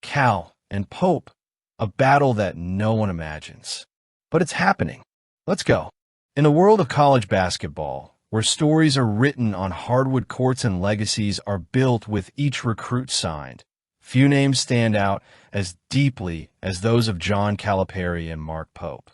Cal and Pope, a battle that no one imagines. But it's happening. Let's go. In the world of college basketball, where stories are written on hardwood courts and legacies are built with each recruit signed, few names stand out as deeply as those of John Calipari and Mark Pope.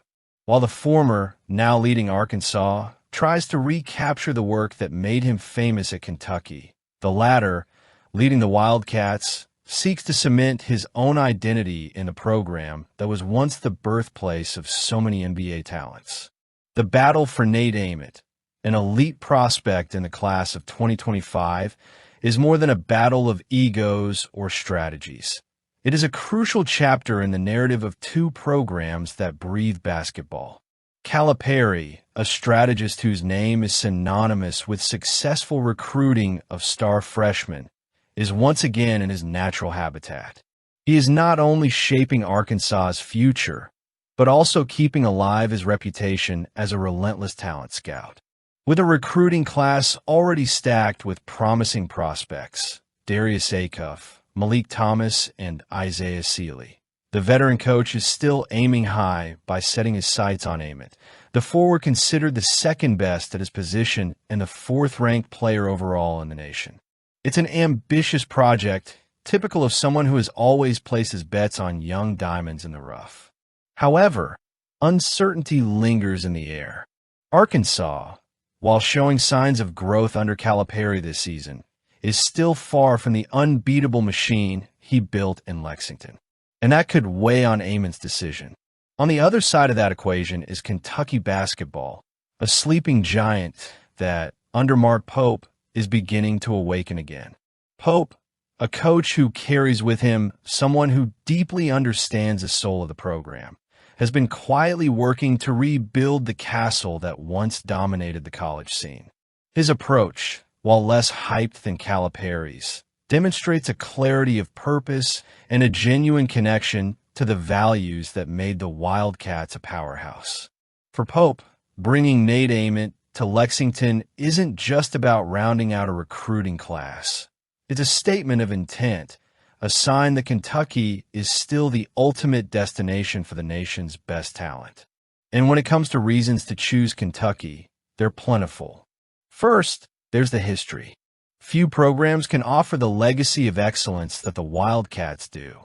While the former, now leading Arkansas, tries to recapture the work that made him famous at Kentucky, the latter, leading the Wildcats, seeks to cement his own identity in a program that was once the birthplace of so many NBA talents. The battle for Nate Ament, an elite prospect in the class of 2025, is more than a battle of egos or strategies. It is a crucial chapter in the narrative of two programs that breathe basketball. Calipari, a strategist whose name is synonymous with successful recruiting of star freshmen, is once again in his natural habitat. He is not only shaping Arkansas's future, but also keeping alive his reputation as a relentless talent scout. With a recruiting class already stacked with promising prospects, Darius Acuff, Malik Thomas, and Isaiah Sealy, the veteran coach is still aiming high by setting his sights on Ament, the forward considered the second best at his position and the fourth-ranked player overall in the nation. It's an ambitious project, typical of someone who has always placed his bets on young diamonds in the rough. However, uncertainty lingers in the air. Arkansas, while showing signs of growth under Calipari this season, is still far from the unbeatable machine he built in Lexington. And that could weigh on Ament's decision. On the other side of that equation is Kentucky basketball, a sleeping giant that, under Mark Pope, is beginning to awaken again. Pope, a coach who carries with him someone who deeply understands the soul of the program, has been quietly working to rebuild the castle that once dominated the college scene. His approach, while less hyped than Calipari's, demonstrates a clarity of purpose and a genuine connection to the values that made the Wildcats a powerhouse. For Pope, bringing Nate Ament to Lexington isn't just about rounding out a recruiting class. It's a statement of intent, a sign that Kentucky is still the ultimate destination for the nation's best talent. And when it comes to reasons to choose Kentucky, they're plentiful. First, there's the history. Few programs can offer the legacy of excellence that the Wildcats do.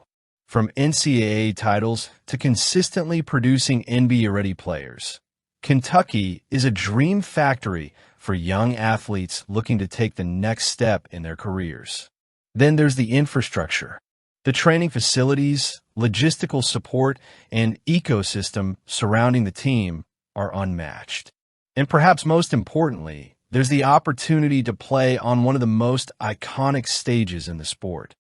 From NCAA titles to consistently producing NBA-ready players, Kentucky is a dream factory for young athletes looking to take the next step in their careers. Then there's the infrastructure. The training facilities, logistical support, and ecosystem surrounding the team are unmatched. And perhaps most importantly, there's the opportunity to play on one of the most iconic stages in the sport,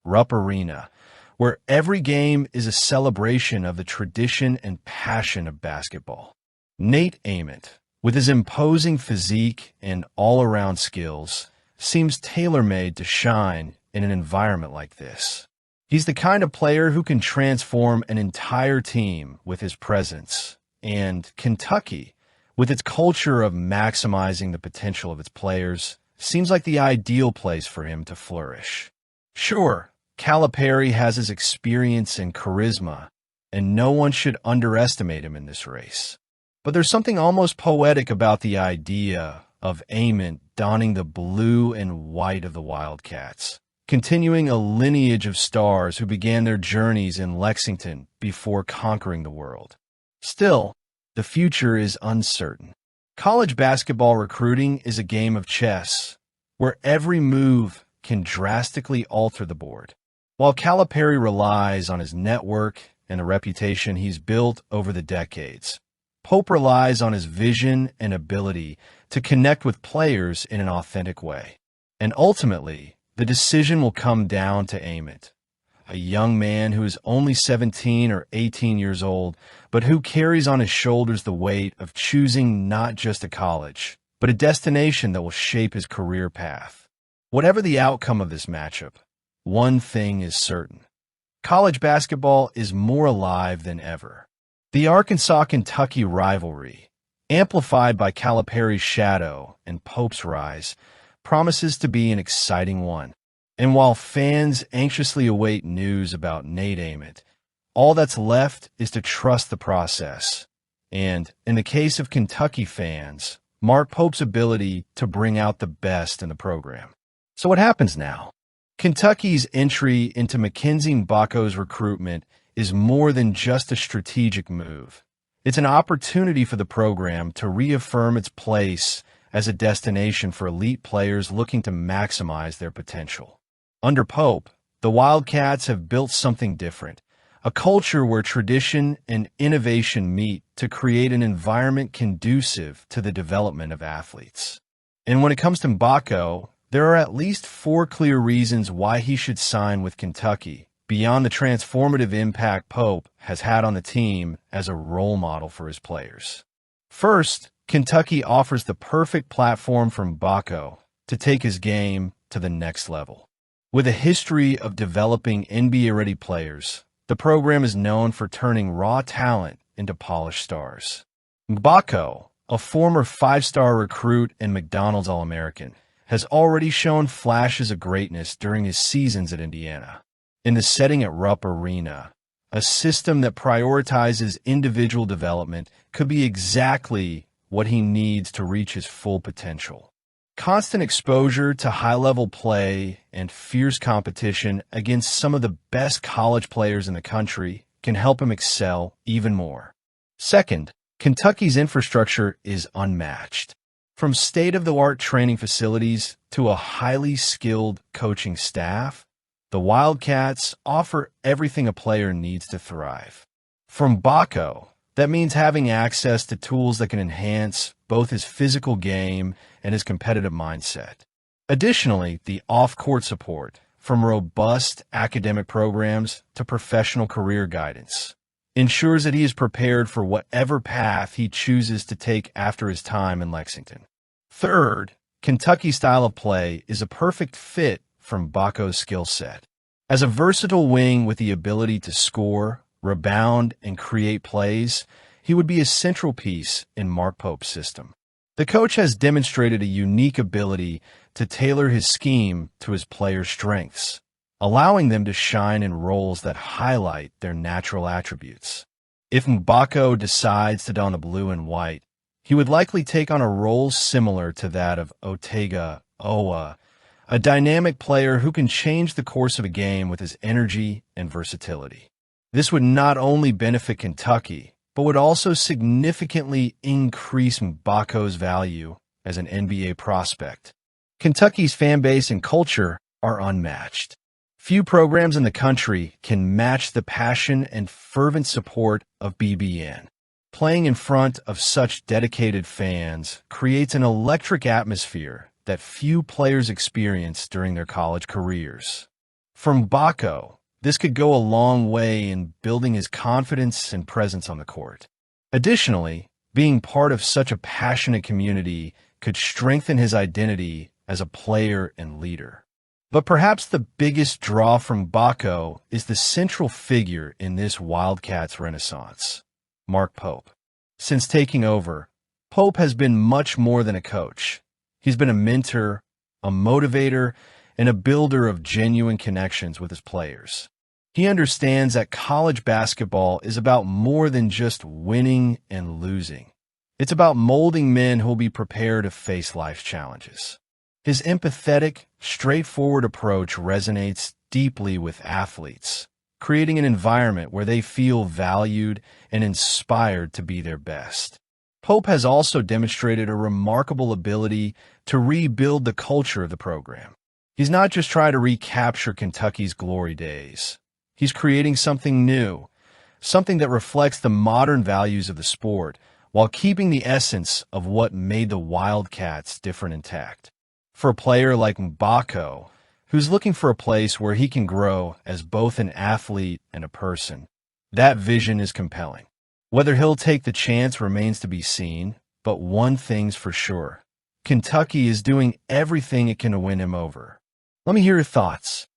Rupp Arena, where every game is a celebration of the tradition and passion of basketball. Nate Ament, with his imposing physique and all-around skills, seems tailor-made to shine in an environment like this. He's the kind of player who can transform an entire team with his presence, and Kentucky, with its culture of maximizing the potential of its players, seems like the ideal place for him to flourish. Sure, Calipari has his experience and charisma, and no one should underestimate him in this race. But there's something almost poetic about the idea of Ament donning the blue and white of the Wildcats, continuing a lineage of stars who began their journeys in Lexington before conquering the world. Still, the future is uncertain. College basketball recruiting is a game of chess, where every move can drastically alter the board. While Calipari relies on his network and the reputation he's built over the decades, Pope relies on his vision and ability to connect with players in an authentic way. And ultimately, the decision will come down to Ament, a young man who is only 17 or 18 years old, but who carries on his shoulders the weight of choosing not just a college, but a destination that will shape his career path. Whatever the outcome of this matchup, one thing is certain. College basketball is more alive than ever. The Arkansas-Kentucky rivalry, amplified by Calipari's shadow and Pope's rise, promises to be an exciting one. And while fans anxiously await news about Nate Ament, all that's left is to trust the process. And, in the case of Kentucky fans, Mark Pope's ability to bring out the best in the program. So what happens now? Kentucky's entry into Mackenzie Bako's recruitment is more than just a strategic move. It's an opportunity for the program to reaffirm its place as a destination for elite players looking to maximize their potential. Under Pope, the Wildcats have built something different, a culture where tradition and innovation meet to create an environment conducive to the development of athletes. And when it comes to Bako, there are at least 4 clear reasons why he should sign with Kentucky, beyond the transformative impact Pope has had on the team as a role model for his players. First, Kentucky offers the perfect platform for Bako to take his game to the next level. With a history of developing NBA-ready players, the program is known for turning raw talent into polished stars. Bako, a former 5-star recruit and McDonald's All-American, has already shown flashes of greatness during his seasons at Indiana. In the setting at Rupp Arena, a system that prioritizes individual development could be exactly what he needs to reach his full potential. Constant exposure to high-level play and fierce competition against some of the best college players in the country can help him excel even more. Second, Kentucky's infrastructure is unmatched. From state-of-the-art training facilities to a highly skilled coaching staff, the Wildcats offer everything a player needs to thrive. From Bako, that means having access to tools that can enhance both his physical game and his competitive mindset. Additionally, the off-court support, from robust academic programs to professional career guidance, ensures that he is prepared for whatever path he chooses to take after his time in Lexington. Third, Kentucky's style of play is a perfect fit from Bako's skill set. As a versatile wing with the ability to score, rebound, and create plays, he would be a central piece in Mark Pope's system. The coach has demonstrated a unique ability to tailor his scheme to his players' strengths, allowing them to shine in roles that highlight their natural attributes. If Bako decides to don the blue and white, he would likely take on a role similar to that of Otega Owa, a dynamic player who can change the course of a game with his energy and versatility. This would not only benefit Kentucky, but would also significantly increase Bako's value as an NBA prospect. Kentucky's fan base and culture are unmatched. Few programs in the country can match the passion and fervent support of BBN. Playing in front of such dedicated fans creates an electric atmosphere that few players experience during their college careers. From Bako, this could go a long way in building his confidence and presence on the court. Additionally, being part of such a passionate community could strengthen his identity as a player and leader. But perhaps the biggest draw from Bako is the central figure in this Wildcats renaissance, Mark Pope. Since taking over, Pope has been much more than a coach. He's been a mentor, a motivator, and a builder of genuine connections with his players. He understands that college basketball is about more than just winning and losing. It's about molding men who will be prepared to face life's challenges. His empathetic, straightforward approach resonates deeply with athletes, creating an environment where they feel valued and inspired to be their best. Pope has also demonstrated a remarkable ability to rebuild the culture of the program. He's not just trying to recapture Kentucky's glory days. He's creating something new, something that reflects the modern values of the sport, while keeping the essence of what made the Wildcats different intact. For a player like Bako, who's looking for a place where he can grow as both an athlete and a person, that vision is compelling. Whether he'll take the chance remains to be seen, but one thing's for sure. Kentucky is doing everything it can to win him over. Let me hear your thoughts.